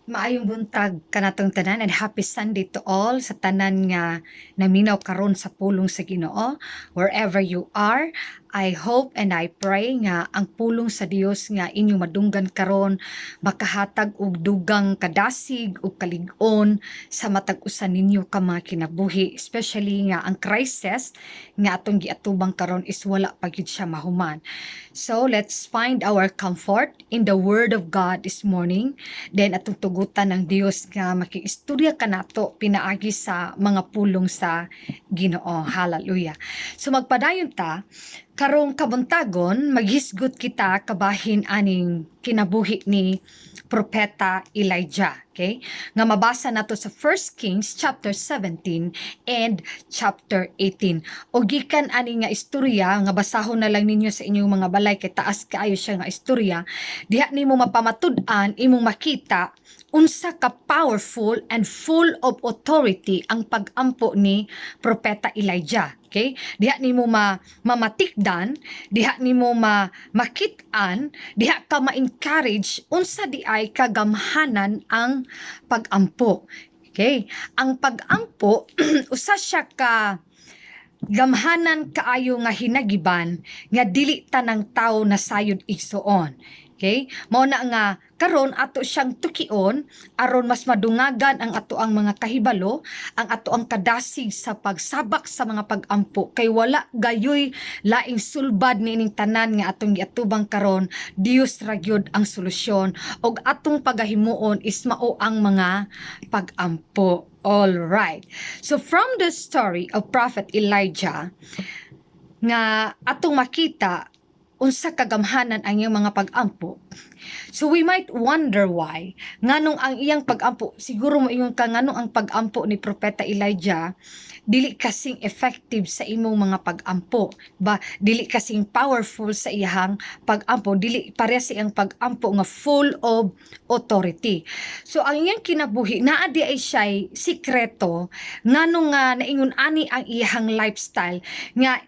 Maayong buntag kanatong tanan and happy Sunday to all sa tanan nga naminaw karon sa pulong sa Ginoo. Wherever you are, I hope and I pray nga ang pulong sa Dios nga inyo madunggan karon makahatag og dugang kadasig ug kalig-on sa matag usa ninyo ka mga kinabuhi, especially nga ang crisis nga atong giatubang karon is wala pa gyud siya mahuman. So let's find our comfort in the word of God this morning. Then atong tugutan ng Dios nga makiistorya kanato pinaagi sa mga pulong sa Ginoo. Hallelujah. So magpadayon ta karong kabuntagon maghisgot kita kabahin aning kinabuhi ni propeta Elijah. Okay? Nga mabasa nato sa 1 Kings chapter 17 and chapter 18. O gikan ani nga istorya nga basahon na lang ninyo sa inyong mga balay kay taas kaayo siya nga istorya, diha nimo mapamatud-an imong makita unsa ka powerful and full of authority ang pag-ampo ni propeta Elijah. Okay? Diha nimo mamatikdan, diha nimo makit-an, diha ka ma-encourage unsa di ay kagamhanan ang pag-ampo. Okay? Ang pag-ampo usa siya ka gamhanan kaayo nga hinagiban nga dili tanang tawo na sayod igsuon. Okay? Mao na nga karon ato siyang tukion aron mas madungagan ang ato ang mga kahibalo, ang ato ang kadasig sa pagsabak sa mga pag-ampo kay wala gayoy laing sulbad niining tanan nga atong giatubang karon. Dios ra gyud ang solusyon og atong pagahimuon is mao ang mga pag-ampo. All right. So from the story of Prophet Elijah nga atong makita unsa kagamhanan ang iyang mga pag-ampo. So we might wonder why nganong ang iyang pag-ampo, siguro mo ingon ka nganong ang pag-ampo ni propeta Elijah dili kasing effective sa imong mga pag-ampo ba, dili kasing powerful sa iyang pag-ampo, dili pareha sa iyang pag-ampo nga full of authority. So ang iyang kinabuhi naa di ay siya'y sikreto nganong nga naingon ani ang iyang lifestyle nga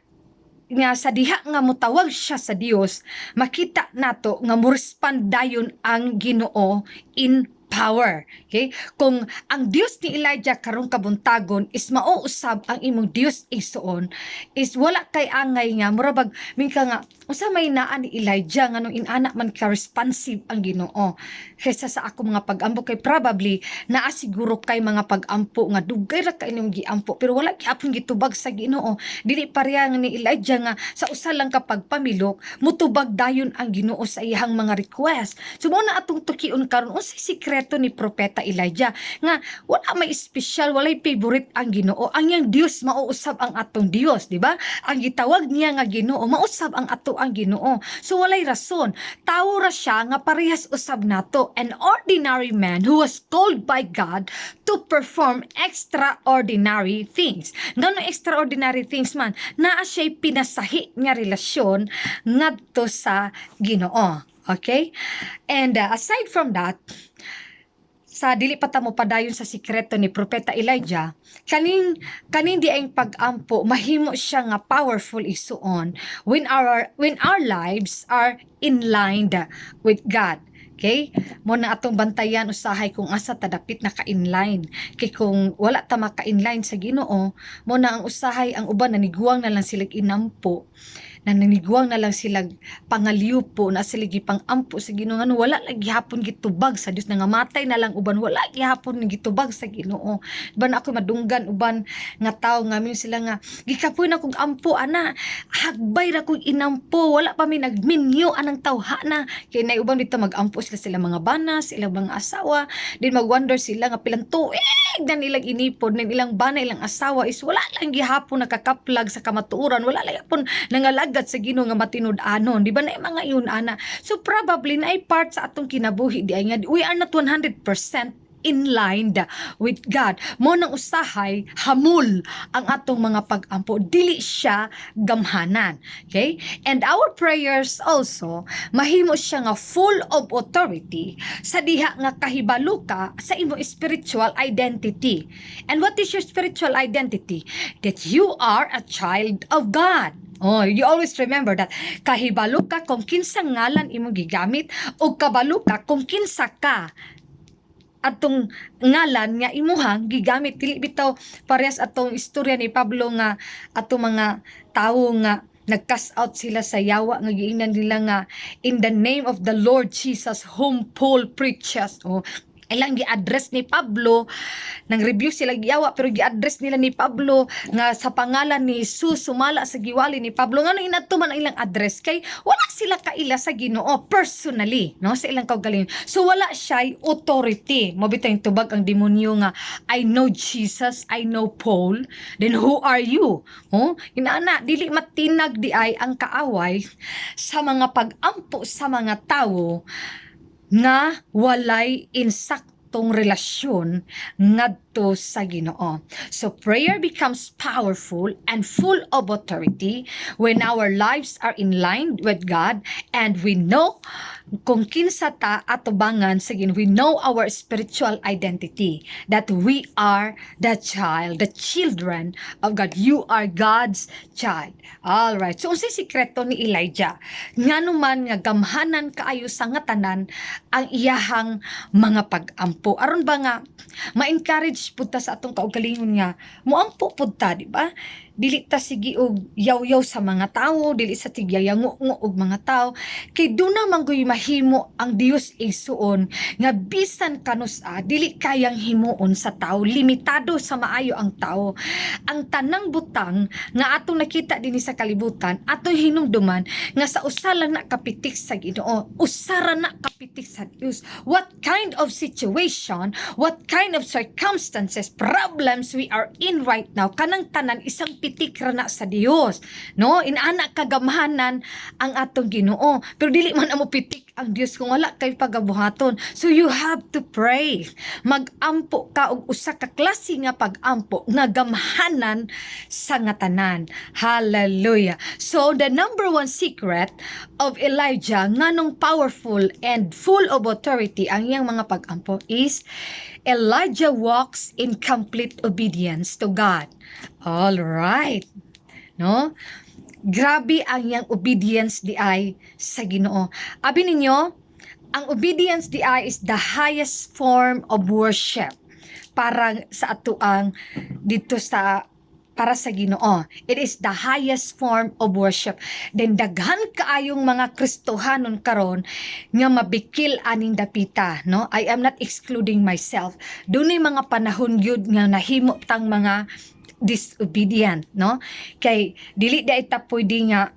sa diha nga mutawag siya sa Dios, makita nato nga murespond dayon ang Ginoo in power. Okay? Kung ang Dios ni Elijah karong kabuntagon is mauusab ang imong Dios isuon, is wala kay angay nga murabag mingka nga usa may naa ni Elijah nganong inanak man ka responsive ang Ginoo kaysa sa ako mga pag-ampo kay probably naa siguro kay mga pag-ampo nga dugay ra kay inyong giampo pero wala gyapon gitubag sa Ginoo. Dili pareha nga ni Elijah nga sa usa lang ka pagpamilok mutubag dayon ang Ginoo sa iyang mga request. So mo na atong tukion karon unsay sikreto ni propeta Elijah nga wala may special, walay favorite ang Ginoo. Ang yang Dios mauusab ang atong Dios, di ba? Ang gitawag niya nga Ginoo mausab ang ato ang Ginoo. So walay rason. Tawo ra siya nga parehas usab nato, an ordinary man who was called by God to perform extraordinary things. Ngano extraordinary things man? Naa siya'y pinasahi nga relasyon ngadto sa Ginoo. Okay? And aside from that, sa dili pa ta mo padayon sa sikreto ni propeta Elijah, kaning di ang pag-ampo mahimo siya nga powerful isuon when our lives are in line with God. Okay? Mo na atong bantayan usahay kung asa ta dapit na ka-inline. Kay kung wala ta maka-inline sa Ginoo, mo na ang usahay ang uban naniguang na lang sila inampo. Nananiguang na lang sila pangaliupo na sila gipang-ampo sa Ginoo ngano wala lagi hapon gitubag sa Dios nangamatay na lang uban wala lagi hapon gitubag sa Ginoo. Diba na ako madunggan uban nga tao ngamin sila nga gikapoy na kog ampo ana hagbay ra kog inampo wala pa mi nagminyo anang tawhana kay nay uban dito magampo sila mga bana sila mga asawa din magwonder sila nga pilang tuig na nilang inipod ng ilang bana ilang asawa is wala lang gihapon nakakaplag sa kamatuoran wala lang hapon nangalag sa Ginoo nga matinud-anon, di ba na mga iyon ana. So probably na ay part sa atong kinabuhi di ay nga we are not 100% in line with God. Mo nang usahay hamul ang atong mga pag-ampo dili siya gamhanan. Okay? And our prayers also mahimo siya nga full of authority sa diha nga kahibalo ka sa imong spiritual identity. And what is your spiritual identity? That you are a child of God. Oh, you always remember that. Kahibalo ka kung kinsa ngalan imong gigamit o kabalo ka kung kinsa ka atong ngalan nga imuhang gigamit dili bitaw parehas atong istorya ni Pablo nga atong mga tawo nga nag-cast out sila sa yawa nga giingnan nila nga in the name of the Lord Jesus whom Paul preaches. Ilang gi-address ni Pablo, nang review sila giyawa pero gi-address nila ni Pablo nga sa pangalan ni Jesus sumala sa giwali ni Pablo. Ngano inadto man ang ilang address kay wala sila kaila sa Ginoo personally, no, sa ilang kaugalingon. So wala siya authority. Mabitaw yung tubag ang demonyo nga I know Jesus, I know Paul, then who are you? Inaana dili matinag di ay ang kaaway sa mga pag-ampo sa mga tawo nga walay insaktong relasyon ngadto sa Ginoo. So prayer becomes powerful and full of authority when our lives are in line with God and we know kung kinsa ta atubangan sa Ginoo. We know our spiritual identity, that we are the children of God. You are God's child. All right. So unsay sikreto ni Elijah? Nganuman nga gamhanan kaayo sa nga tanan ang iyahang mga pag-ampo. Aron ba nga ma-encourage pud ta sa atong kaugalingon nga moampo pud ta, di ba? Dili ta sige og yaw-yaw sa mga tawo, dili sa tigyayango og mga tawo. Kay duna man gyud mahimo ang Dios igsuon nga bisan kanusa dili kayang himuon sa tawo, limitado sa maayo ang tawo. Ang tanang butang nga atong nakita dinhi sa kalibutan, atong hinumduman nga sa usa lang na kapitik sa Ginoo, usara na kapitik sa Dios. What kind of situation, what kind of circumstances, problems we are in right now, kanang tanan isang pitik ra na sa Dios, no? Inaana kagamhanan ang atong Ginoo, pero dili man amo pitik ang Dios kung wala kay pagabuhaton. So you have to pray. Magampo ka og usa ka klase nga pagampo nga gamhanan sa nga tanan. Hallelujah. So the number one secret of Elijah nganong powerful and full of authority ang iyang mga pagampo is Elijah walks in complete obedience to God. All right. No? Grabe ang yang obedience di ay sa Ginoo. Abi ninyo, ang obedience di ay is the highest form of worship para sa atuang dito sa para sa Ginoo. It is the highest form of worship. Then daghan kaayong mga Kristohanon karon nga mabikil aning dapita, no? I am not excluding myself. Dunay mga panahon gyud nga nahimo tang mga disobedient, no? Kay dili da ita pwede nga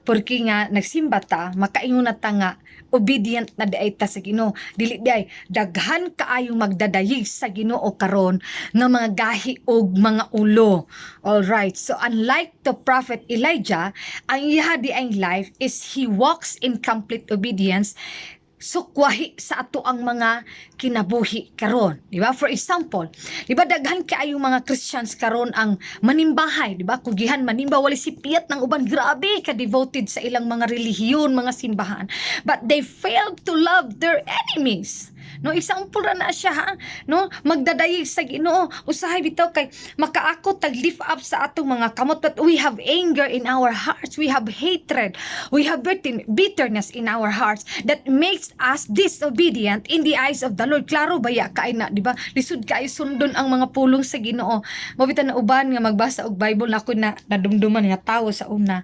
porque nga nagsimba ta, makaingon na ta nga obedient na daay ta sa Ginoo. Dili daay daghan kaayong magdadayig sa Ginoo karon nga mga gahi og mga ulo. All right. So unlike the prophet Elijah, ang iya di ang life is he walks in complete obedience. So kwahi sa ato ang mga kinabuhi karon, di ba? For example, di ba daghan kaayo mga Christians karon ang manimbahay, di ba? Kugihan manimba wali sipiyat ng uban, grabe ka devoted sa ilang mga relihiyon, mga simbahan, but they failed to love their enemies. No, example ra na siya, ha? No, magdadayig sa Ginoo, usahay bitaw kay makaako tag lift up sa atong mga kamot, but we have anger in our hearts, we have hatred, we have bitterness in our hearts that makes us disobedient in the eyes of the Lord. Klaro baya kay na, di ba? Lisod kay sundon ang mga pulong sa Ginoo. Mabitan na uban nga magbasa og Bible, ako na nadumduman nga tawo sa una.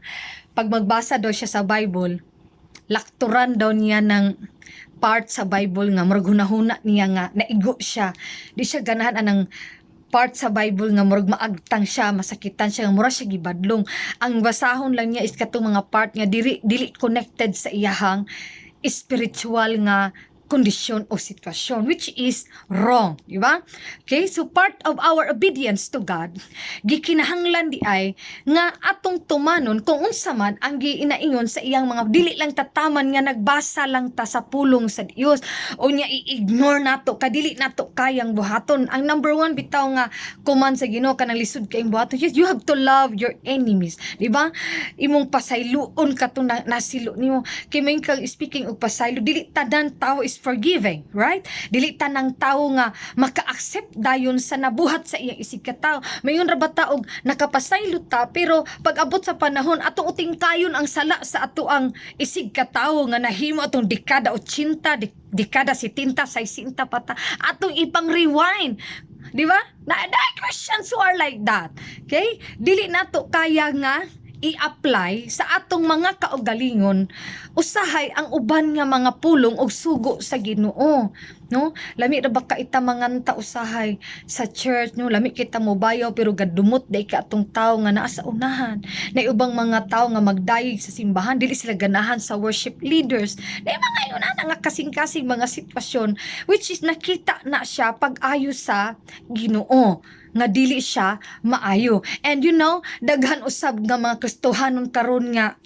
Pag magbasa daw siya sa Bible, lakturan daw niya ng part sa Bible nga murag hunahuna niya nga naigo siya. Di siya ganahan anang part sa Bible nga murag maagtang siya, masakitan siya, nga mura siya gibadlong. Ang basahon lang niya is katong mga part nga dili connected sa iyahang spiritual nga kondisyon o sitwasyon, which is wrong, di ba? Okay, so part of our obedience to God, gikinahanglan di ay nga atong tumanon kung unsa man ang giinaingon sa iyang mga dili lang tataman nga nagbasa lang ta sa pulong sa Dios o nya i-ignore nato kadili nato kayang buhaton. Ang number one bitaw nga command sa Ginoo kanang lisod kayong buhaton, yes, you have to love your enemies, di ba? Imong pasayloon katong nasilo nimo kay may kang speaking og pasaylo, dili tanan tao is is forgiving, right? Dili tanang tawo nga maka-accept dayon sa nabuhat sa iyang isig ka tawo. Mayon ra ba taog nakapasaylo ta, pero pag abot sa panahon atong utingkayon ang sala sa ato ang isig ka tawo nga nahimo atong dekada 80, dekada 70, 60 pata, atong ipang rewind. Di ba? Na Christians who are like that. Okay? Dili nato kaya nga i-apply sa atong mga kaugalingon usahay ang uban nga mga pulong og sugo sa Ginoo, no? Lami ra ba ka itamangan ta usahay sa church, no? Lami kita mo bayaw pero gadumot day ka atong tawo nga naa sa unahan. Na ubang mga tawo nga magdayeg sa simbahan dili sila ganahan sa worship leaders. Na mga yun nga kasing-kasing mga sitwasyon which is nakita na siya pag-ayo sa Ginoo nga dili siya maayo. And you know, daghan usab nga mga Kristohanon karon nga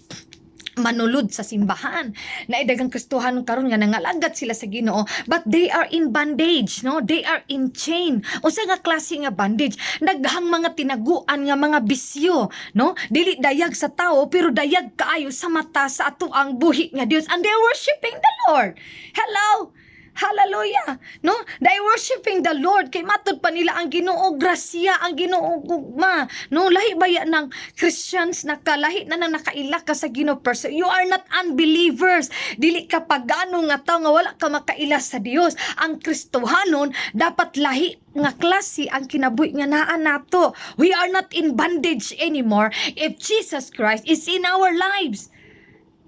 manulod sa simbahan. Na daghang Kristohanon karon nga nangalagad sila sa Ginoo, but they are in bondage, no? They are in chain. Unsa nga klase nga bondage? Daghang mga tinaguan nga mga bisyo, no? Dili dayag sa tao pero dayag kaayo sa mata sa ato ang buhi nga Dios, and they are worshiping the Lord. Hello. Hallelujah, no? They worshiping the Lord kay matud pa nila ang Ginoo grasya, ang Ginoo gugma, no? Lahi baya ng Christians nakalahi na nang nakaila ka sa Ginoo person. You are not unbelievers. Dili ka pagano nga tawo nga wala ka makaila sa Dios. Ang Kristohanon dapat lahi nga klase ang kinabuhi nga naa nato. We are not in bondage anymore if Jesus Christ is in our lives.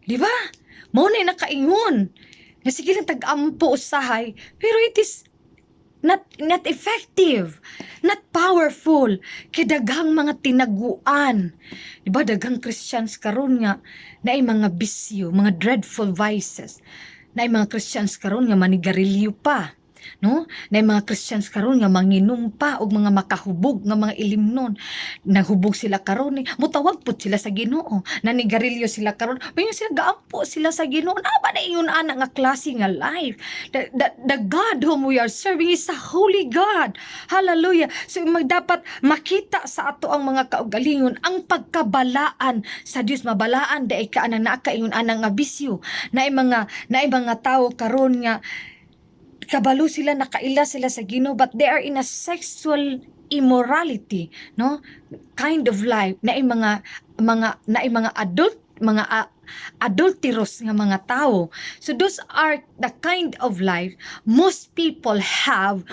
Di ba? Mao na nakaingon. Na sige lang tag-ampo usahay, pero it is not effective, not powerful, kay daghang mga tinaguan. Diba, daghang Christians karon nga na ay mga bisyo, mga dreadful vices, na ay mga Christians karon nga manigarilyo pa, no? Na mga Christians karon nga manginom pa og mga makahubog nga mga ilimnon. Nahubog sila karon mutawag pud sila sa Ginoo. Nanigarilyo sila karon, mayon sila gaampo sila sa Ginoo. Na ba na ingon ana nga klase nga life? The God whom we are serving is a holy God. Hallelujah. So dapat makita sa ato ang mga kaugalingon ang pagkabalaan sa Dios. Mabalaan dai ka ana nakaingon ana nga bisyo. Na mga tawo karon nga kabalo sila, nakaila sila sa Ginoo, but they are in a sexual immorality, no? Kind of life na mga adulterous nga mga tao. So those are the kind of life most people have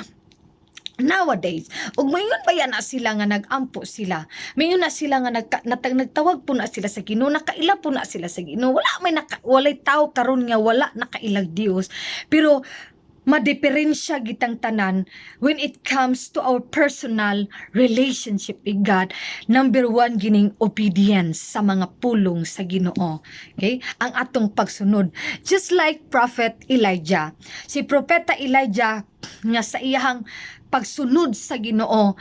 nowadays. Ug mayon ba yan na sila nga nagampo sila, mayon na sila nga nagtawag po na sila sa Ginoo, nakaila po na sila sa Ginoo. Walay tao karon nga wala nakailag Dios, pero madiperensya gitang tanan when it comes to our personal relationship with God. Number 1 gining obedience sa mga pulong sa Ginoo. Okay? Ang atong pagsunod. Just like Prophet Elijah. Si Propeta Elijah nga sa iyang pagsunod sa Ginoo,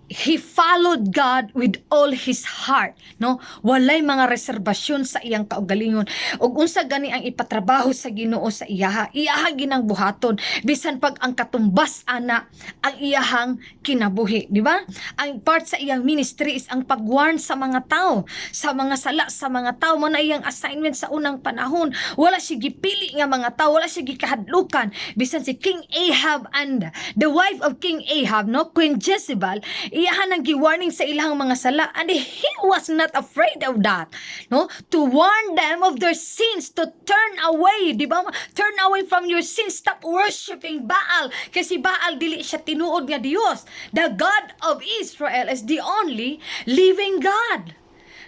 he followed God with all his heart, no? Walay mga reserbasyon sa iyang kaugalingon. Ug unsa gani ang ipatrabaho sa Ginoo sa iyaha ginang buhaton bisan pag ang katumbas ana ang iyahang kinabuhi, di ba? Ang part sa iyang ministry is ang pagwarn sa mga tao, sa mga sala sa mga tao. Mo na iyang assignment sa unang panahon. Wala siya gipili nga mga tao, wala siya gikahadlukan. Bisan si King Ahab and the wife of King Ahab, no, Queen Jezebel, iyahan ang gi-warning sa ilang mga sala, and he was not afraid of that, no, to warn them of their sins, to turn away, di ba? Turn away from your sins, stop worshiping Baal, kasi Baal dili siya tinuod nga Dios. The God of Israel is the only living God.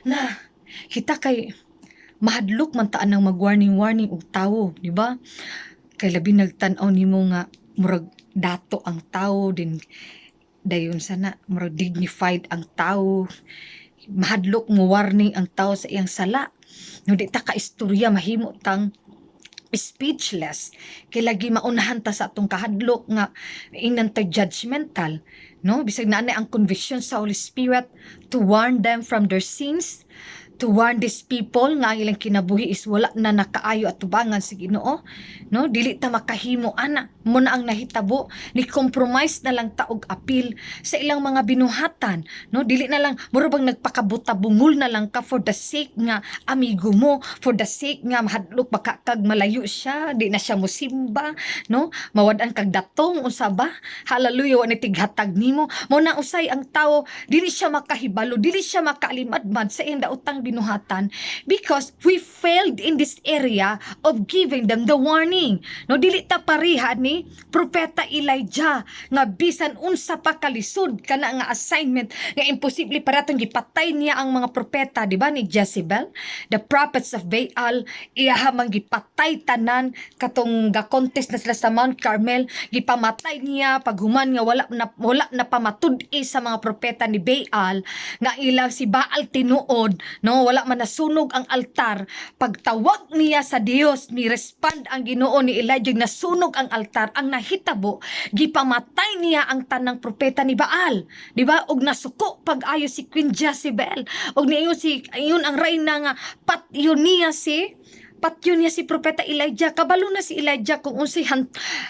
Na kita kay mahadlok man taan ng mag-warning og tawo, di ba? Kay labi nagtan-aw nimo nga murag dato ang tawo din, dayon sana murag dignified ang tao, mahadlok mo warning ang tao sa iyang sala, no, di ta ka istorya mahimo tang speechless, kay lagi maunahan ta sa atong kahadlok nga inantay judgmental, no? Bisag na ang conviction sa Holy Spirit to warn them from their sins, to warn these people nga ang ilang kinabuhi is wala na nakaayo at tubangan sa Ginoo, no? Dili ta makahimo ana mo na ang nahitabo, ni compromise na lang taog apil sa ilang mga binuhatan, no? Dili na lang mura bang nagpakabuta-bungol na lang ka for the sake nga amigo mo, for the sake nga mahadlok baka kag malayo siya, di na siya mosimba, no? Mawad-an kag datong unsa ba? Hallelujah, wa ni tighatag nimo. Mo na usay ang tawo, dili siya makahibalo, dili siya makalimadmad sa iyang daotang binuhatan because we failed in this area of giving them the warning. No, dili ta pariha ni Propeta Elijah nga bisan unsa pa kalisod kana nga assignment nga imposible para tong gipatay niya ang mga propeta, di ba, ni Jezebel, the prophets of Baal, iyaha man gipatay tanan katong ga-contest na sila sa Mount Carmel, gipamatay niya paghuman nga wala na pamatud-i sa mga propeta ni Baal nga ilang si Baal tinuod, no, wala man nasunog ang altar. Pagtawag niya sa Dios, ni respond ang Ginoo ni Elijah, nasunog ang altar. Ang nahitabo, gipamatay niya ang tanang propeta ni Baal, di ba? Og nasuko pag-ayo si Queen Jezebel, og niyo si ayon ang reyna nga patyon niya si propeta Elijah. Kabalo na si Elijah kung unsay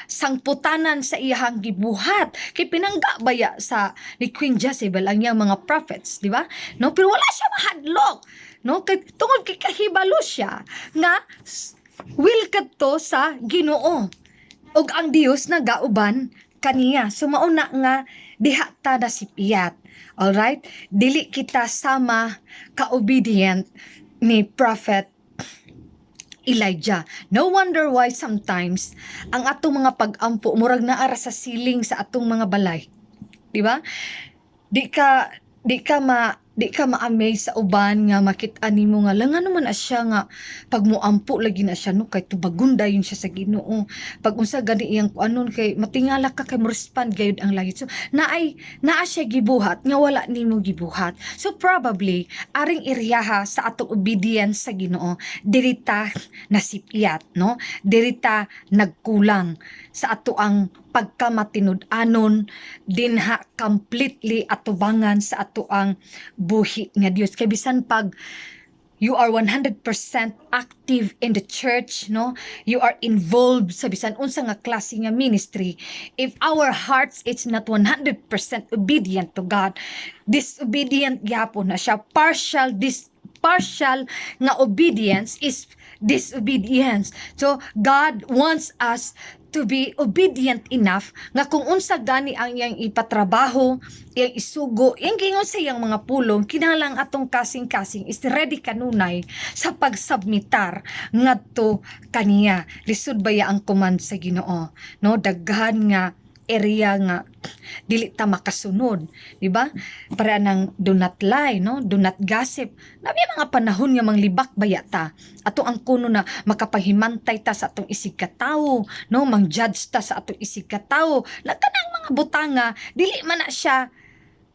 sangputanan sa iyang gibuhat kay pinangga baya sa ni Queen Jezebel ang iyang mga prophets, di ba? No, pero wala siya mahadlok, no, kay tungod kay kahibalo siya nga will kadto sa Ginoo ug ang Dios nagauban kaniya. So mauna nga diha ta nasipiyat. Alright? Dili kita sama ka-obedient ni Prophet Elijah. No wonder why sometimes ang atong mga pag-ampo murag naara sa siling sa atong mga balay. Di ba? Di ka ma-amaze sa uban nga makita nimo nga lang ano man asya nga pag moampo lagi na siya, no, kay tubagunda yun siya sa Ginoo. Pag unsa gani iyang kuanon kay matingala ka kay mo respond gayud ang langit. So naa siya gibuhat nga wala nimo gibuhat. So probably aring iriyaha sa atong obedience sa Ginoo dirita nasipiyat, no, dirita nagkulang sa ato ang pagkamatinud-anon dinha completely atubangan sa ato ang buhi nga Dios. Kay bisan pag you are 100% active in the church, no, you are involved sa bisan unsa nga klase nga ministry, if our hearts it's not 100% obedient to God, disobedient gyapon na siya. Partial nga obedience is disobedience. So God wants us to be obedient enough nga kung unsa gani ang iyang ipatrabaho, iyang isugo, iyang gingon sa iyang mga pulong, kinahanglan atong kasing-kasing is ready kanunay sa pagsubmitar ngadto kaniya. Lisod baya ang command sa Ginoo, no, daghan nga area nga dili ta makasunod, di ba? Para nang do not lie, no, do not gossip. Nabi mga panahon nga manglibak baya ta ato ang kuno na makapahimantay ta sa atong isig ka tawo, no, mang-judge ta sa atong isig ka tawo. Kanang mga butanga dili man na siya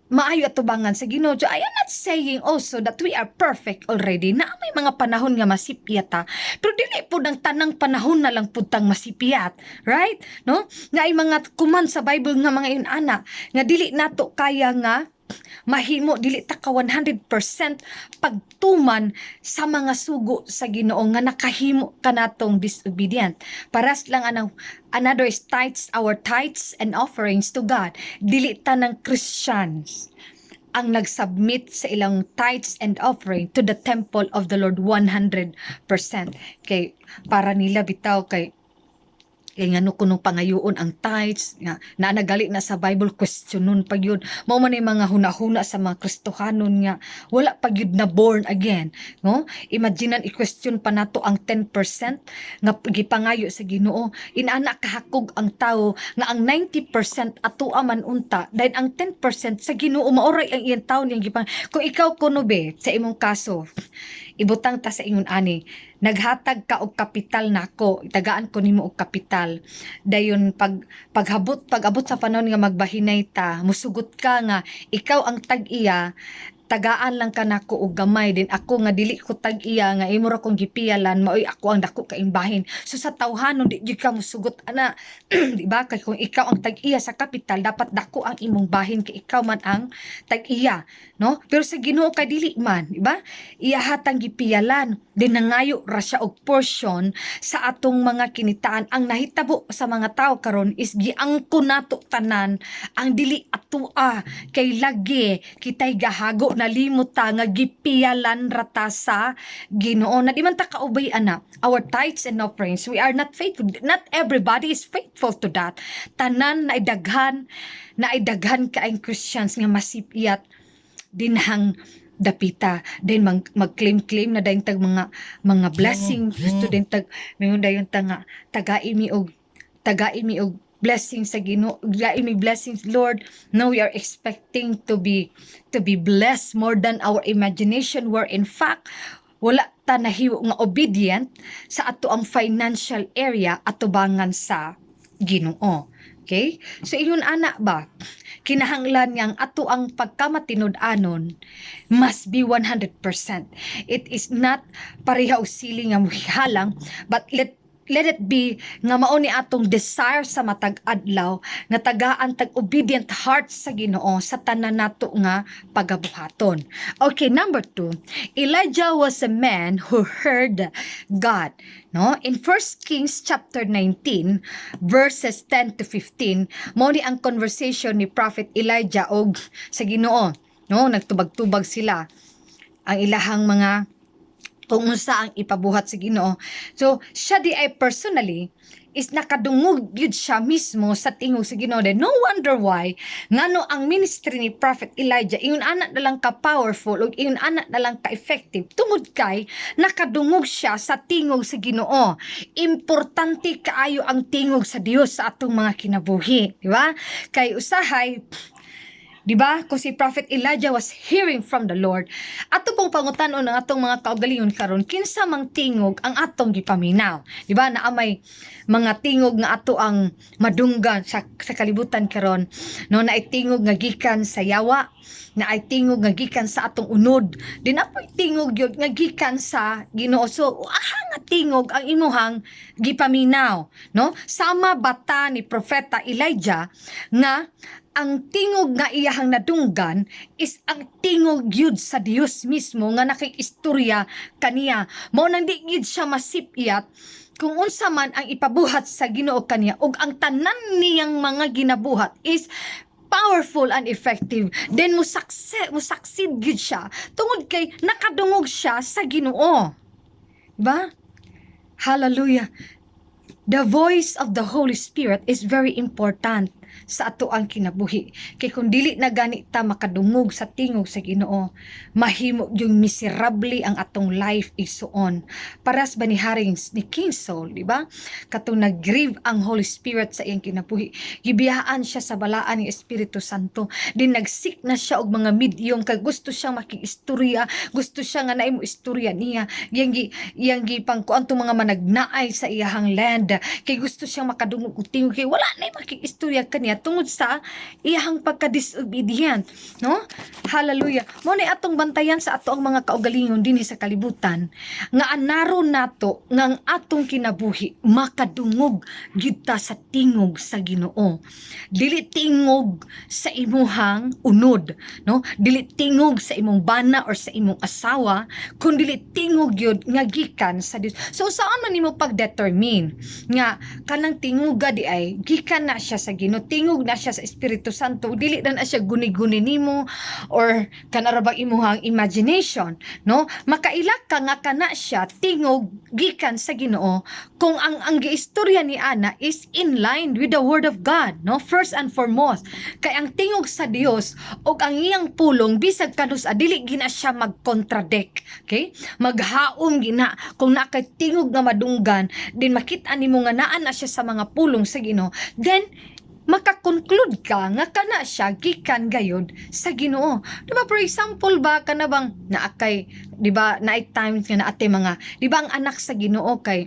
maayo atubangan sa Ginoo. So I am not saying also that we are perfect already, na may mga panahon nga masipiyat ta, pero dili po ng tanang panahon na lang putang masipiyat, right? No, nga ay mga kuman sa Bible nga mga inana nga dili nato kaya nga mahimo, dili ta ka 100% pagtuman sa mga sugo sa Ginoo nga nakahimo kanatong disobedient. Paras lang another is tithes, our tithes and offerings to God. Dili ta ng Christians ang nagsubmit sa ilang tithes and offering to the temple of the Lord 100%. Kay para nila bitaw kay ngano kuno pangayoon ang tithes nga nagali na sa Bible, questionon pag yun. Mao man mga hunahuna sa mga Kristohanon nga wala pag yun na born again, no? Imaginean i-question pa nato ang 10% nga gipangayo sa Ginoo. Inaana kahakog ang tawo nga ang 90% ato man unta, dahil ang 10% sa Ginoo maoray ang iyang tawo niyang gipang. Kung ikaw kuno be sa imong kaso, ibutang ta sa ingon ani, naghatag ka og kapital nako, itagaan ko nimo og kapital. Dayon pag-abot sa panahon nga magbahinay ta, musugot ka nga ikaw ang tag-iya, tagaan lang ka nako og gamay, din ako nga dili ko tag-iya nga imo ra kong gipiyalan, maoy ako ang dako ka imbahin. So sa tawhanon di gyud ka mosugot ana. Di ba? Kay kung ikaw ang tag-iya sa kapital, dapat dako ang imong bahin kay ikaw man ang tag-iya, no? Pero sa Ginoo kay dili man, di ba? Iya hatang gipiyalan, din nangayo ra siya og portion sa atong mga kinitaan. Ang nahitabo sa mga tao karon is giangko nato tanan ang dili atua, kay lagi kitay gahago nalimot ta nga gipiyalan rata sa Ginoo. Na di man ta kaubay ana our tithes and offerings. We are not faithful. Not everybody is faithful to that. Tanan na idaghan kaayong Christians nga masipiyat dinhang dapita, then mag-claim na dayon tag mga blessing, gusto din tag mayon dayon tagaimi og blessings sa Ginoo, gaimi blessings, Lord. No, we are expecting to be blessed more than our imagination, where in fact wala ta nahiwo nga obedient sa ato ang financial area atubangan sa Ginoo. Okay? So ingon ana ba, kinahanglan nga ang ato ang pagkamatinud-anon must be 100%. It is not pareha og siling nga muhalang, but let it be nga mao ni atong desire sa matag adlaw nga tagaan tag obedient heart sa Ginoo sa tanan nato nga pagabuhaton. Okay, number 2, Elijah was a man who heard God. No, in 1 Kings chapter 19 verses 10 to 15 mao ni ang conversation ni Prophet Elijah og sa Ginoo. No, nagtubag-tubag sila ang ilahang mga kung unsa ang ipabuhat sa Ginoo. So siya di ay personally is nakadungog yun siya mismo sa tingog sa Ginoo. No wonder why ngano ang ministry ni Prophet Elijah iyon anak na lang ka powerful ug iyon anak na lang ka effective tungod kay nakadungog siya sa tingog sa Ginoo. Importante kaayo ang tingog sa Dios sa atong mga kinabuhi, di ba? Kay usahay, di ba? Kung si Prophet Elijah was hearing from the Lord, ato pong pangutanon ng atong mga kaugalingon karon, kinsa mang tingog ang atong gipaminaw. Di ba? Naamay mga tingog nga ato ang madunggan sa kalibutan karon, no, na tingog nga gikan sa yawa, na ay tingog nga gikan sa atong unod, din apoy tingog yun nga gikan sa Ginoo. So aha nga tingog ang imuhang gipaminaw, no? Sama bata ni Propeta Elijah nga ang tingog nga iyahang nadunggan is ang tingog gyud sa Dios mismo nga nakikistorya kaniya. Mao nang di gyud siya masipyat kung unsa man ang ipabuhat sa Ginoo kaniya, ug ang tanan niyang mga ginabuhat is powerful and effective. Then musucceed gyud siya tungod kay nakadungog siya sa Ginoo. Diba? Hallelujah. The voice of the Holy Spirit is very important sa ato ang kinabuhi. Kay kung dili na gani ta makadungog sa tingog sa Ginoo, mahimo yung miserable ang atong life isuon. Paras ba ni ni King Saul, di ba? Katong nag-grieve ang Holy Spirit sa iyang kinabuhi. Gibiyaan siya sa balaan ng Espiritu Santo. Din nagsik na siya og mga medium kay gusto siyang makiistorya, gusto siya nga naimo istorya niya. Yang pang kuanto mga managnaay sa iyahang land. Kay gusto siyang makadungog og tingog kay wala na makiistorya kaniya tungod sa iyahang pagka-disobedient, no? Hallelujah. Mo ni atong bantayan sa ato ang mga kaugalingon dinhi sa kalibutan nga anaron nato nga ang atong kinabuhi makadungog gyud ta sa tingog sa Ginoo. Dili tingog sa imuhang unod, no? Dili tingog sa imong bana or sa imong asawa, kun dili tingog gyud nga gikan sa Dios. So saan man nimo pag-determine nga kanang tinguga di ay gikan na siya sa Ginoo, tingog na siya sa Espiritu Santo, dili na siya guni-guni nimo or kanarabang imuhang imagination, no? Makailak ka nga kana siya tingog gikan sa Ginoo kung ang giistorya ni ana is in line with the Word of God, no? First and foremost, kay ang tingog sa Dios og ang iyang pulong bisag kanus dili gina siya mag-contradict, okay? Maghaom gina kung nakay tingog nga madunggan, din makita nimo nga naa na siya sa mga pulong sa Ginoo, then makakonclude ka nga kana siya gikan gayud sa Ginoo. Diba, for example ba kana bang naakay, diba, naay times nga naate mga, diba ang anak sa Ginoo kay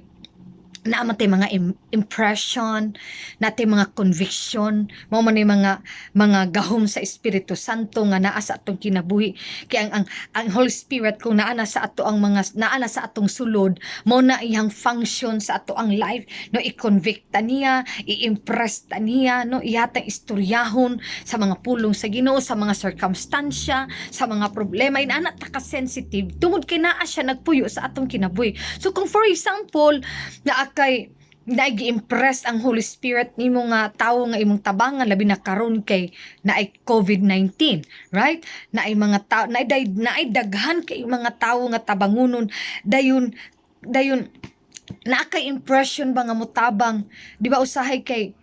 naman tay mga impression, natay mga conviction, mao man ni mga gahom sa Espiritu Santo nga naa sa atong kinabuhi. Kaya ang Holy Spirit kung naa na sa ato ang mga naa na sa atong sulod, mao na iyang function sa ato ang life, no, i-convict ta niya, i-impress ta niya, no, iyatang istoryahon sa mga pulong sa Ginoo, sa mga circumstansya, sa mga problema. Inana ta ka sensitive tungod kay naa siya nagpuyo sa atong kinabuhi. So kung for example na kay nagi-impress ang Holy Spirit nimo nga tawo nga imong tabangan labi na karon kay naay COVID-19, right? Naay mga tawo naay daghan kay mga tawo nga tabangunon dayon naa kay impression ba nga motabang, di ba usahay kay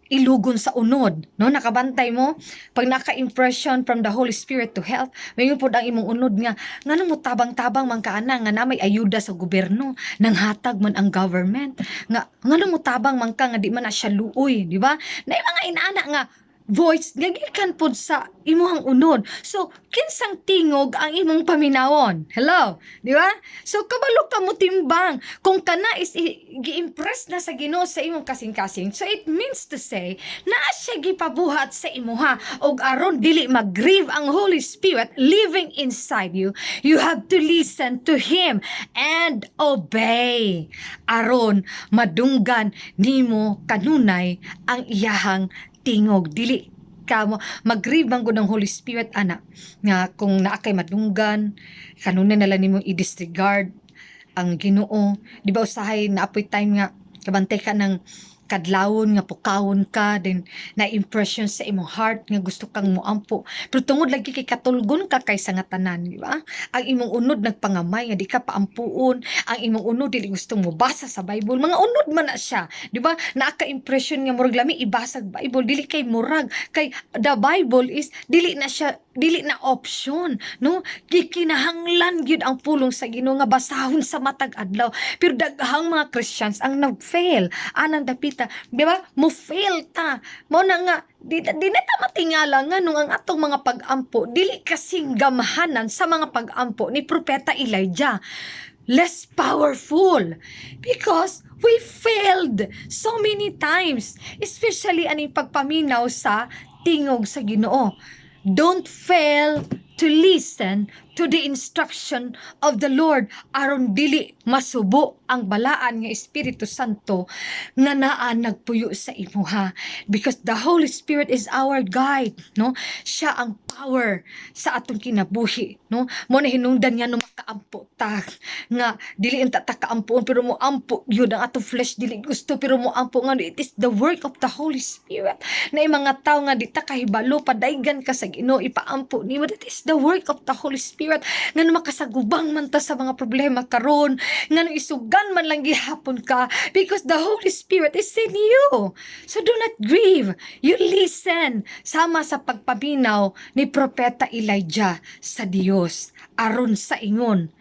ilugon sa unod, no? Nakabantay mo pag naka-impression from the Holy Spirit to health, mayon pod ang imong unod nga nganong mo tabang-tabang man kaana nga na may ayuda sa gobyerno, nang hatag man ang government, nga nganong mo tabang man ka nga di man na siya luoy, di ba? Na mga inaana nga voice gagikan pod sa imong unod. So kinsang tingog ang imong paminawon. Hello, di ba? So kabalo ka mo timbang kung kana is gi-impress na sa Ginoo sa imong kasing-kasing. So it means to say na siya gipabuhat sa imuha og aron dili mag-grieve ang Holy Spirit living inside you. You have to listen to Him and obey aron madunggan nimo kanunay ang iyahang tingog. Dili ka mo mag-grieve man gud ang Holy Spirit ana nga kung naa kay madunggan kanunay nala nimo i-disregard ang Ginoo. Di ba usahay naapoy time nga kabantay ka ng kadlawon nga pukawon ka, then na-impression sa imong heart nga gusto kang moampo, pero tungod lagi kay katulgon ka kaysa nga tanan, di ba? Ang imong unod nagpangamay nga di ka paampuon, ang imong unod dili gustong mobasa sa Bible, mga unod man na siya, di ba? Naaka-impression nga murag lami ibasag Bible, dili kay murag kay the Bible is dili na option, no? Gikinahanglan gyud ang pulong sa Ginoo nga basahon sa matag adlaw, pero daghang mga Christians ang nag-fail anang dapita, di ba? Mo fail ta, mo na nga di na ta matingala nga nung ang atong mga pag-ampo dili kasing gamhanan sa mga pag-ampo ni Propeta Elijah, less powerful, because we failed so many times, especially aning pagpaminaw sa tingog sa Ginoo. Don't fail to listen to the instruction of the Lord aron dili masubo ang balaan nga Espiritu Santo nga naa nagpuyo sa imuha, because the Holy Spirit is our guide, no? Siya ang power sa atong kinabuhi, no? Mo na hinungdan niya no makaampo ta nga dili unta ta kaampuon pero mo ampo gyud ang atong flesh dili gusto pero mo ampo nga it is the work of the Holy Spirit. Na mga tawo nga di ta kahibalo padaygan ka sa Ginoo ipaampo nimo, that is the work of the Holy Spirit nga makasagubang man ta sa mga problema karon, nga isugan man lang gihapon ka, because the Holy Spirit is in you. So do not grieve, you listen sama sa pagpaminaw ni Propeta Elijah sa Dios aron sa ingon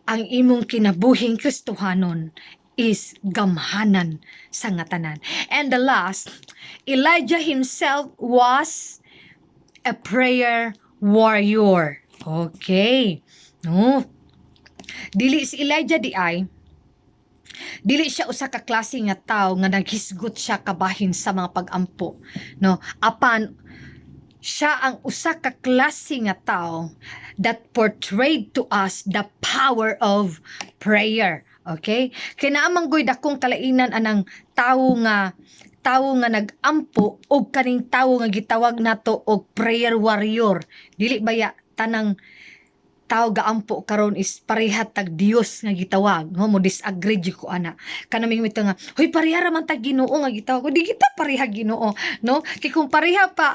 ang imong kinabuhing Kristohanon is gamhanan sa ngatanan. And the last, Elijah himself was a prayer warrior. Okay. No. Dili si Elijah dili siya usa ka klase nga tawo nga naghisgot siya kabahin sa mga pag-ampo, no? Apan siya ang usa ka klase nga tawo that portrayed to us the power of prayer. Okay? Kinaamang goy dakong kalainan anang tawo nga nag-ampo og kaning tawo nga gitawag nato og prayer warrior. Dili baya tanang tao gaampo karon is pareha tag Dios nga gitawag, no? Mo disagree ko ana kanaming mito nga hoy pareha ra man tag Ginoo nga gitawag, di kita pareha Ginoo, no? Kay kung pareha pa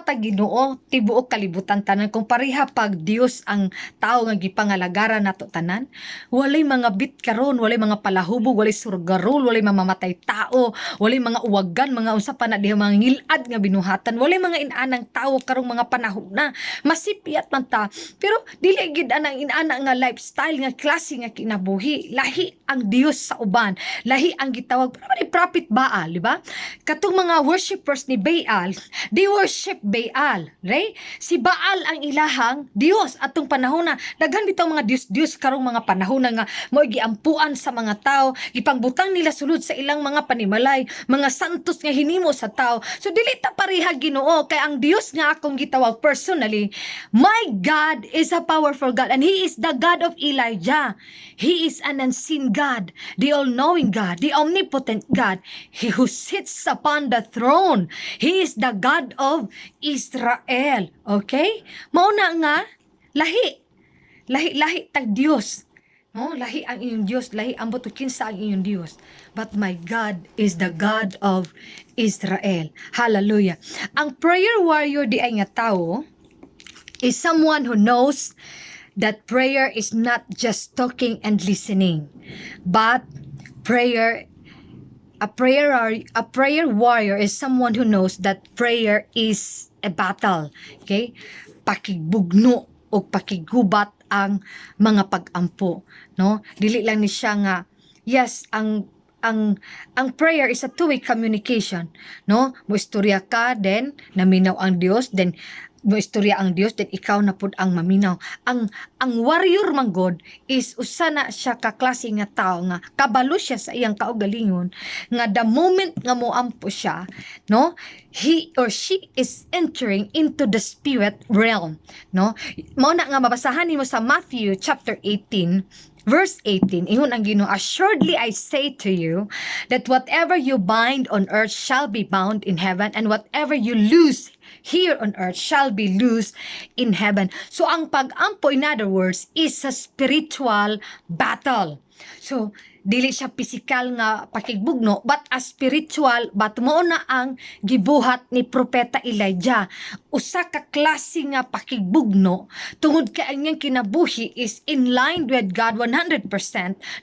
tag Ginoo tibuok kalibutan tanan, kung pareha pag Dios ang tao nga gipangalagaran nato tanan, walay mga bit karon, walay mga palahubog, walay surgarol, walay mamamatay tao, walay mga uwagan, mga unsa pa na diha mga ngilad nga binuhatan, walay mga inanang tao karong mga panahon na masipiat man ta Pero dili gid anang inana nga lifestyle nga klase nga kinabuhi. Lahi ang Dios sa uban, lahi ang gitawag para ni Prophet Baal, di ba? Katong mga worshippers ni Baal, they worship Baal, right? Si Baal ang ilahang Dios atong panahon na daghan bitaw mga Dios karong mga panahon na nga mo giampuan sa mga tao, gipangbutang nila sulod sa ilang mga panimalay, mga santos nga hinimo sa tao. So dili ta pareha Ginoo kay ang Dios nga akong gitawag personally, my God is a powerful God and He is the God of Elijah. He is an unseen God, the all-knowing God, the omnipotent God, He who sits upon the throne. He is the God of Israel. Okay? Mauna nga lahi tag Dios. No, lahi ang inyong Diyos, lahi ang butukin sa ang inyong Diyos. But my God is the God of Israel. Hallelujah. Ang prayer warrior di ay nga tao is someone who knows that prayer is not just talking and listening, but a prayer warrior is someone who knows that prayer is a battle. Okay? Pakigbugno o pakigubat ang mga pag-ampo, no? Dili lang ni siya nga yes, ang prayer is a two-way communication, no? Mo istorya ka, then naminaw ang Dios, then mo istorya ang Dios, then ikaw na pud ang maminaw. Ang warrior man God is usa na siya ka klase nga tao nga kabalo siya sa iyang kaugalingon nga the moment nga moampo siya, no, he or she is entering into the spirit realm, no? Mao na nga mabasahan nimo sa Matthew chapter 18 verse 18, ingon ang Ginoo, assuredly I say to you that whatever you bind on earth shall be bound in heaven, and whatever you loose here on earth shall be loosed in heaven. So ang pag-ampo, in other words, is a spiritual battle. So dili siya physical nga pakigbugno, but a spiritual, but mo na ang gibuhat ni Propeta Elijah. Usa ka klase nga pakigbugno tungod kay ang iyang kinabuhi is in line with God 100%,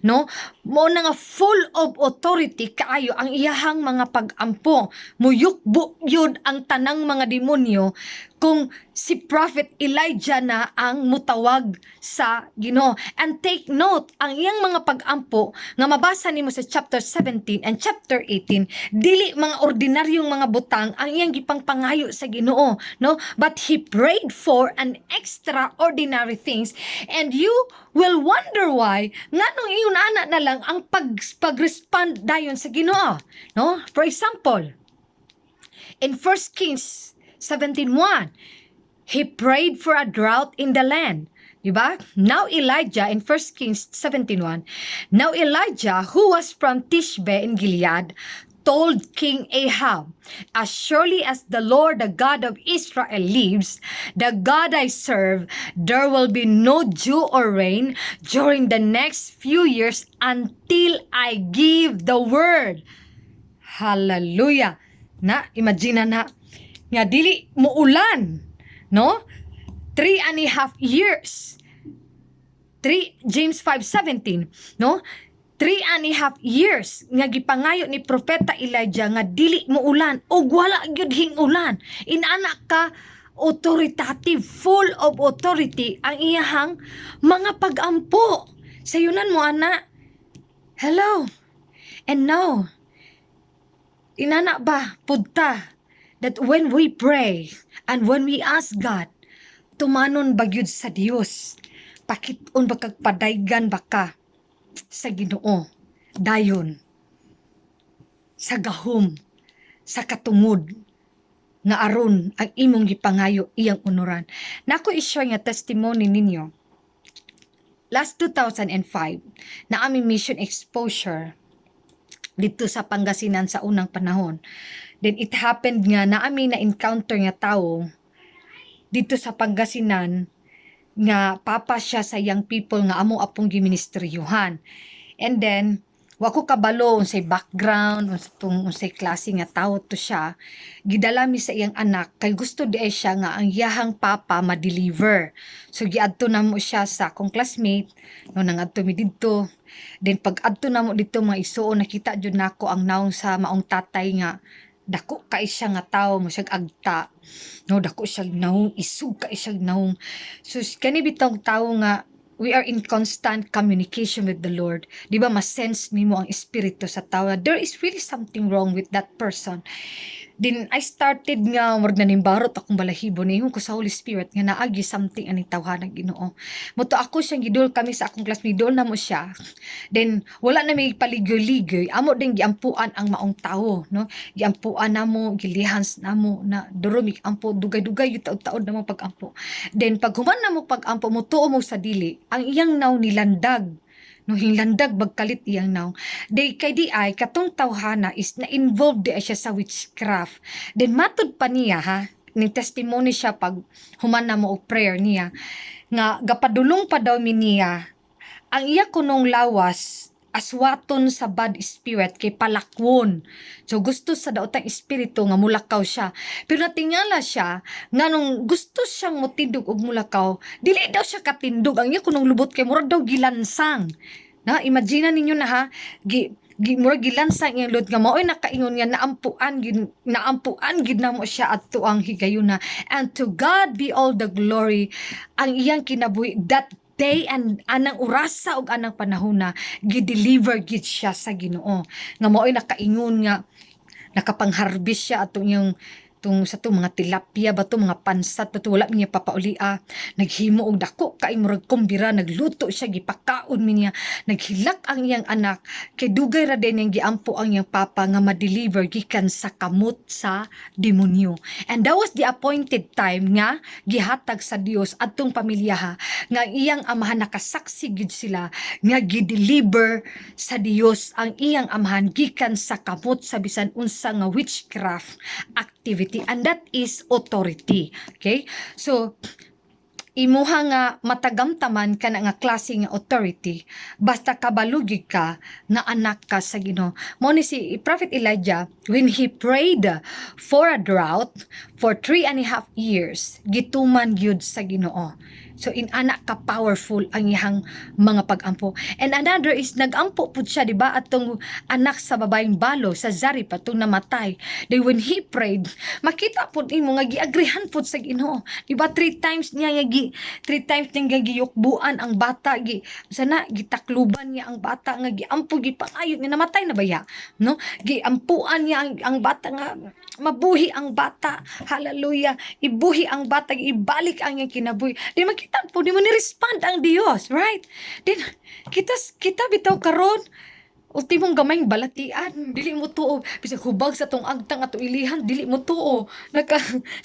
no? Mo na nga full of authority kaayo ang iyahang mga pag-ampo. Muyukbo yun ang tanang mga demonyo kung si Prophet Elijah na ang mutawag sa Ginoo. And take note, ang iyang mga pag-ampo nga mabasa nimo sa chapter 17 and chapter 18, dili mga ordinaryong mga butang ang iyang gipangpangayo sa Ginoo, no? But he prayed for an extraordinary things, and you will wonder why nganong iyon ana na lang ang pag-respond dayon sa Ginoo, no? For example, in 1 Kings 17:1, he prayed for a drought in the land. Diba? Now Elijah, in 1 Kings 17:1, now Elijah, who was from Tishbe in Gilead, told King Ahab, as surely as the Lord, the God of Israel lives, the God I serve, there will be no dew or rain during the next few years until I give the word. Hallelujah! Na, imagine na, nga dili muulan, no? 3.5 years. James 5:17, no? 3.5 years nga gipangayo ni Propeta Elijah nga dili muulan o wala gyud hing ulan. Inana ka authoritative, full of authority ang iyahang mga pag-ampo. Sayunan mo ana. Hello. And now, inana ba pudta that when we pray and when we ask God, tumanon bagyud sa Dios, pakit-on ba kag padaygan baka sa Ginoo, dayon sa gahom, sa katungod nga aron ang imong gipangayo iyang unuran. Nako i-share nga testimony ninyo. Last 2005, na aming mission exposure dito sa Pangasinan sa unang panahon. Then it happened nga na amin na-encounter nga tao dito sa Pangasinan nga papa siya sa young people nga amo apong giministeryuhan. And then, wako kabalo unsay background, unsay klase nga tao to siya. Gidala mi sa iyang anak kay gusto di ay siya nga ang iyahang papa ma-deliver. So giadto namo siya sa akong classmate, no, nangadto mi didto. Then pag adto namo dito mga isuon, nakita jud nako ang naong sa maong tatay nga dako kay siya nga tawo mo siya agta, no, dako siya naong isug kay siya naong. So kani bitong tawo nga we are in constant communication with the Lord. Di ba, ma-sense nimo ang espiritu sa tawo. There is really something wrong with that person. Then I started nga murag nanimbarot akong balahibo niyo ko sa Holy Spirit nga naagi something ani tawhanag Ginoo. Moto ako siyang gidol kami sa akong class, midol na mo siya. Then wala na may paligoy-ligoy, amo din giampuan ang maong tawo, no? Giampuan namo, gilihans namo na durumi ampo dugay-dugay yung taod-taod na mo pag-ampo. Then pag human na mo pag-ampo mo tuo mo sa dili, ang iyang naw nilandag, no, hinlandag bagkalit iyang naw. Day kay di ay katong tawhana is na involved di ay siya sa witchcraft. Then matud pa niya ha, ning testimony siya pag human na mo og prayer niya nga gapadulong pa daw mi niya ang iya kunong lawas aswaton sa bad spirit kay palakwon. So gusto sa daotang espiritu nga mulakaw siya. Pero natingala siya nga nung gusto siyang motindog og mulakaw, dili daw siya katindog. Ang iya kunong lubot kay murag daw gilansang. Na imagine ninyo na ha, murag gilansang iyang lod nga maoy nakaingon nga naampuan gid namo siya adto ang higayuna. And to God be all the glory. Ang iyang kinabuhi that day and anang orasa og anang panahona gideliver gid siya sa Ginoo nga mao'y nakaingon nga nakapang-harvest siya atong yung sa mga tilapia ba to, mga pansat ba to, wala niya papaulia, naghimo og dako kay murag kumbira, nagluto siya, gipakaon niya, naghilak ang iyang anak kay dugay ra din yang giampo ang iyang papa nga ma-deliver gikan sa kamot sa demonyo. And that was the appointed time nga gihatag sa Dios adtong pamilya nga iyang amahan nakasaksi gid sila nga gideliver sa Dios ang iyang amahan gikan sa kamot sa bisan unsa nga witchcraft activity, and that is authority. Okay, so imuha nga matagamtaman ka na nga klase nga authority basta kabalugig ka nga anak ka sa Ginoo. Mo ni si Prophet Elijah when he prayed for a drought for 3.5 years gituman gyud sa Ginoo. So in anak ka powerful ang iyang mga pag-ampo. And another is nag-ampo pud siya, di ba, atong anak sa babaeng balo sa Zarephath atong namatay. Then when he prayed, makita pud imo nga giagrihan pud sa Ginoo. Di ba 3 times niya giyukbuan ang bata, sana gitakluban niya ang bata nga giampo gipangayo niya, namatay na baya, no? Giampuan niya ang bata nga mabuhi ang bata. Hallelujah. Ibuhi ang bata, ibalik ang iyang kinabuhi. Di makita po, di mo ni-respond ang Dios, right? Then, kita bitaw karon ultimong gamayng balatian, dili mo tuo, bisag hubag sa tong agtang ato ilihan, dili mo tuo,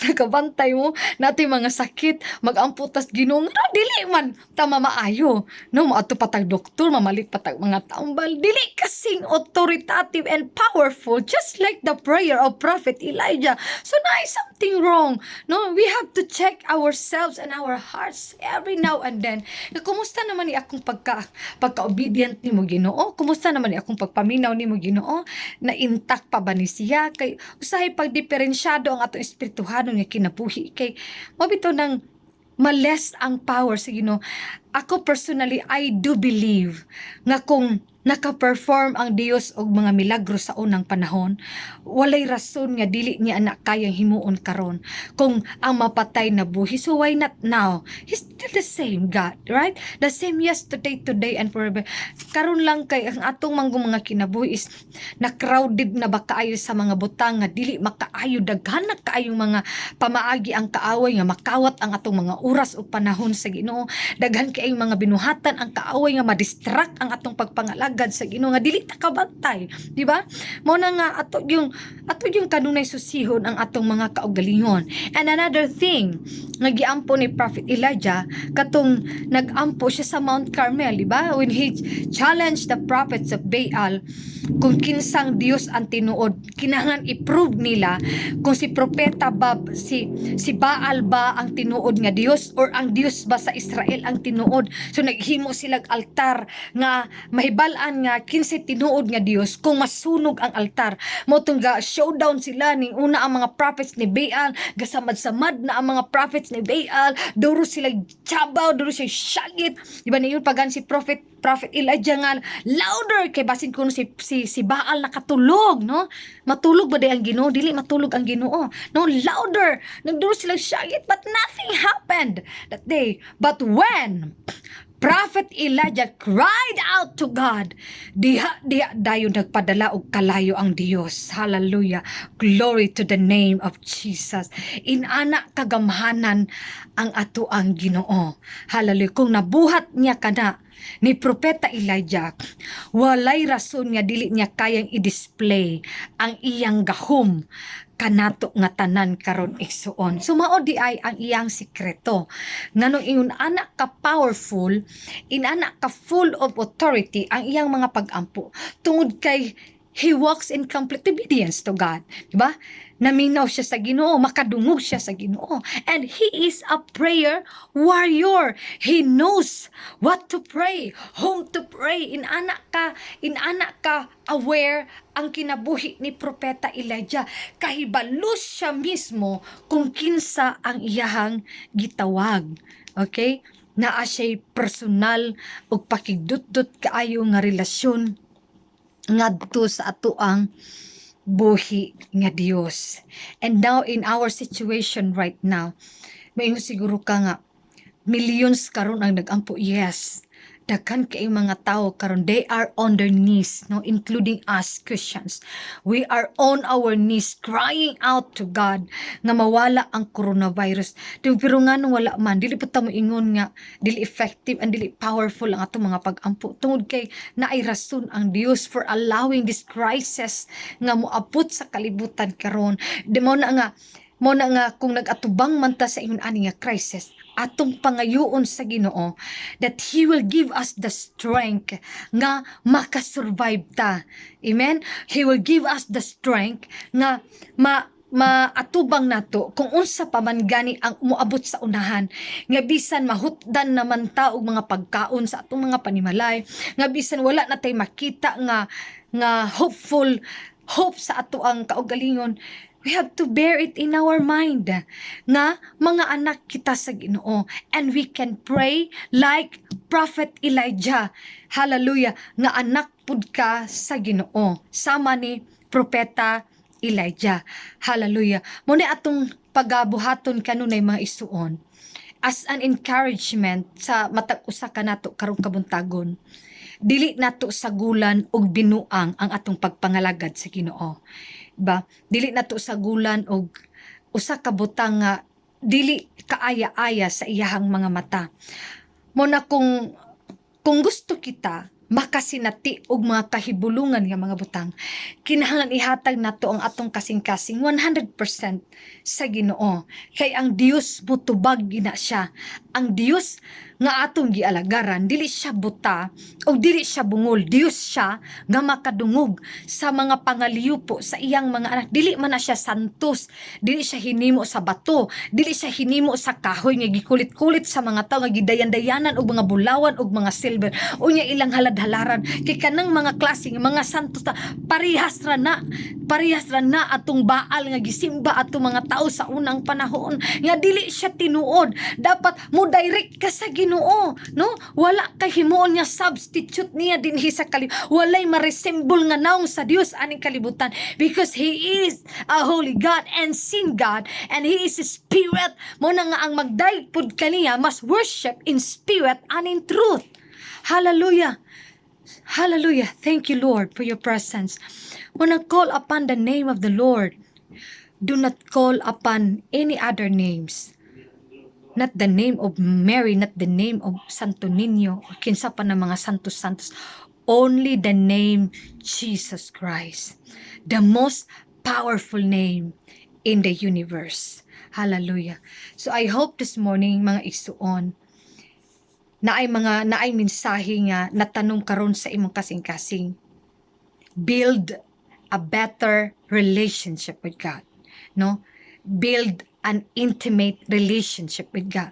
nakabantay mo natin mga sakit, magamputas Ginoo, no, dili man tama maayo, no, maato patag doktor, mamalit patag mga tambal, dili kasing authoritative and powerful, just like the prayer of Prophet Elijah. So na something wrong, no, we have to check ourselves and our hearts every now and then. Kumusta naman ni akong pagka-obedient ni mo Ginoo? Kumusta naman akong pagpaminaw nimo Ginoo, na intact pa ba ni siya? Kay usahay pagdiferensyado ang atong espirituhanon nga kinabuhi, kay mabito nang maless ang power sa Ginoo. Ako personally, I do believe nga kung naka-perform ang Dios og mga milagro sa unang panahon, walay rason nga dili niya anak kayang himuon karon. Kung ang mapatay na buhi, so why not now? He's still the same God, right? The same yesterday, today, and forever. Karon lang kay ang atong mga kinabuhi is na-crowded na ba kaayo sa mga butang nga dili makaayo, daghan na kaayong mga pamaagi ang kaaway nga makawat ang atong mga oras o panahon sa Ginoo. Daghan kay mga binuhatan ang kaaway nga ma-distract ang atong pagpangalagad sa Ginoo nga dili ta kabantay, di ba? Mao na nga ato yung kanunay susihon ang atong mga kaugalingon. And another thing nga giampo ni Prophet Elijah katong nagampo siya sa Mount Carmel, di ba? When he challenged the prophets of Baal kung kinsang Dios ang tinuod, kinahanglan i-prove nila kung si propeta ba, si Baal ba ang tinuod nga Dios or ang Dios ba sa Israel ang tinuod. So naghimo silang altar nga mahibalan saan nga kinsay tinuod nga Dios kung masunog ang altar. Mo ga showdown sila ning una ang mga prophets ni Baal, gasamad-samad na ang mga prophets ni Baal, duro sila chabaw, duro sila syagit. Di ba niyon pagan si prophet Elijah nga louder kay basin kuno si Baal nakatulog, no? Matulog ba day ang Ginoo? Dili matulog ang Ginoo. No, louder. Nagduro sila syagit but nothing happened that day. But when Prophet Elijah cried out to God, diha dayon nagpadala og kalayo ang Dios. Hallelujah. Glory to the name of Jesus. Inana kagamhanan ang ato ang Ginoo. Hallelujah. Kung nabuhat niya kana ni Propeta Elijah, walay rason nga dili niya kayang i-display ang iyang gahom kanato nga tanan karon igsuon. So mao di ay ang iyang sikreto. Nganong ingon anak ka powerful, inanak ka full of authority ang iyang mga pag-ampo. Tungod kay he walks in complete obedience to God. Diba? Naminaw siya sa Ginoo, makadungog siya sa Ginoo. And he is a prayer warrior. He knows what to pray, whom to pray. Inanak ka aware ang kinabuhi ni Propeta Elijah. Kahibalo siya mismo kung kinsa ang iyahang gitawag. Okay? Naa siya'y personal o pakigdut-dut kaayo nga relasyon ngadto sa ato ang buhi nga Dios. And now in our situation right now, may siguro ka nga millions karon ang nagampo. Yes, daghan kay mga tao karon, they are on their knees, no, including us Christians. We are on our knees crying out to God nga mawala ang coronavirus. Pero nga nung wala man, dili pa ta mo ingon nga dili effective and dili powerful ang atong mga pag-ampo. Tungod kay naay rason ang Dios for allowing this crisis nga moabot sa kalibutan karon. Di mo na nga kung nagatubang man ta sa ingon ani nga crisis, atong pangayoon sa Ginoo that He will give us the strength nga makasurvive ta. Amen? He will give us the strength nga maatubang nato kung unsa pa man gani ang moabot sa unahan, nga bisan mahutdan naman ta og mga pagkaon sa atong mga panimalay, nga bisan wala na tay makita nga hope sa ato ang kaugalingon. We have to bear it in our mind nga mga anak kita sa Ginoo, and we can pray like Prophet Elijah. Hallelujah, nga anak pud ka sa Ginoo sama ni Propeta Elijah. Hallelujah. Muna atong pagabuhaton kanunay mga isuon as an encouragement sa matag usa ka nato karong kabuntagon. Dili nato sagulan og binuang ang atong pagpangalagad sa Ginoo. Ba, dili nato sagulan og usa ka butang nga dili kaaya-aya sa iyahang mga mata. Muna kung gusto kita makasinati og mga kahibulungan nga mga butang, kinahanglan ihatag nato ang atong kasing-kasing 100% sa Ginoo. Kay ang Dios mutubag gina siya. Ang Dios nga atong gialagaran, dili siya buta o dili siya bungol. Dios siya nga makadungog sa mga pangaliyupo sa iyang mga anak. Dili man na siya santos, dili siya hinimo sa bato, dili siya hinimo sa kahoy nga gikulit-kulit sa mga tao nga gidayan-dayanan og mga bulawan og mga silver. Unya ilang halad-halaran kay kanang mga klase nga mga santos ta parehas ra na atong Baal nga gisimba atong mga tao sa unang panahon, nga dili siya tinuod. Dapat mo direct ka sa Ginoo, no? Wala kay himuon nga substitute niya dinhi sa walay ma-resemble nga naong sa Dios aning kalibutan, because He is a holy God and sin God, and He is a spirit. Mo na nga ang magdayeg pud kaniya must worship in spirit and in truth. Hallelujah. Hallelujah. Thank you, Lord, for your presence. When I call upon the name of the Lord, do not call upon any other names. Not the name of Mary, not the name of Santo Niño, o kinsa pa ng mga santos-santos. Only the name Jesus Christ, the most powerful name in the universe. Hallelujah. So I hope this morning, mga igsuon, naay mensahe nga natanong karon sa imong kasing-kasing. Build a better relationship with God, no? Build an intimate relationship with God.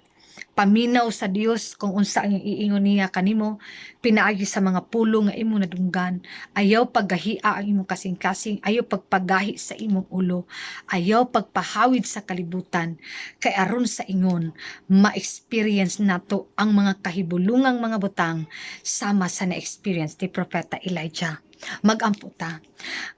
paminaw sa Dios kung unsa ang iingon niya kanimo, pinaagi sa mga pulong nga imong nadunggan. Ayaw paggahia ang imong kasing-kasing, ayaw pagpagahi sa imong ulo, ayaw pagpahawid sa kalibutan, kay aron sa ingon ma-experience nato ang mga kahibulungang mga butang sama sa na-experience ni Propeta Elijah. Magampo ta.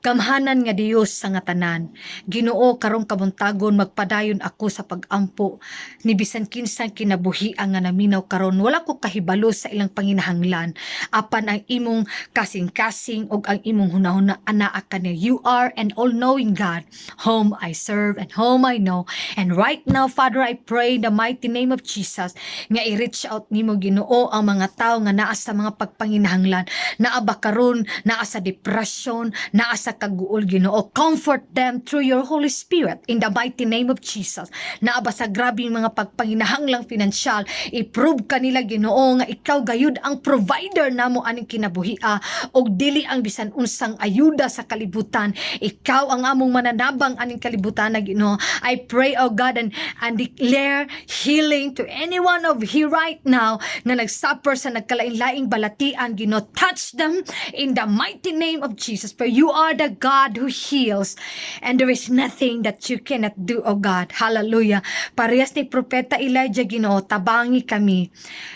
Gamhanan nga Dios sa nga tanan. Ginoo karong kabuntagon magpadayon ako sa pagampo ni bisan kinsang kinabuhian nga naminaw karon. Wala ko kahibalo sa ilang panginahanglan apan ang imong kasing-kasing ug ang imong hunahuna anaa kaniya. You are an all-knowing God whom I serve and whom I know. And right now, Father, I pray in the mighty name of Jesus nga i-reach out nimo Ginoo ang mga tao nga naa sa mga pagpanginahanglan, naa ba karon, naa sa depression, naa sa kaguol Ginoo. Comfort them through your Holy Spirit in the mighty name of Jesus. Naa ba sa grabing mga pagpanginahanglang pinansyal, i-prove kanila Ginoo nga ikaw gayud ang provider namo aning kinabuhia og dili ang bisan unsang ayuda sa kalibutan. Ikaw ang among mananabang aning kalibutan na Ginoo. I pray, oh God, and declare healing to anyone of here right now na nagsuffer sa nagkalain-laing balatian Ginoo. Touch them in the mighty name of Jesus, for you are the God who heals and there is nothing that you cannot do, oh God. Hallelujah. Parehas ni Propeta Elijah Ginoo, tabangi kami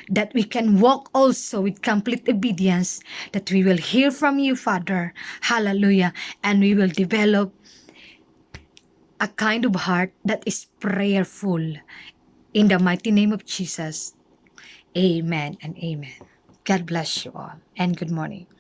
that we can walk also with complete obedience, that we will hear from you, Father. Hallelujah. And we will develop a kind of heart that is prayerful. In the mighty name of Jesus. Amen and amen. God bless you all and good morning.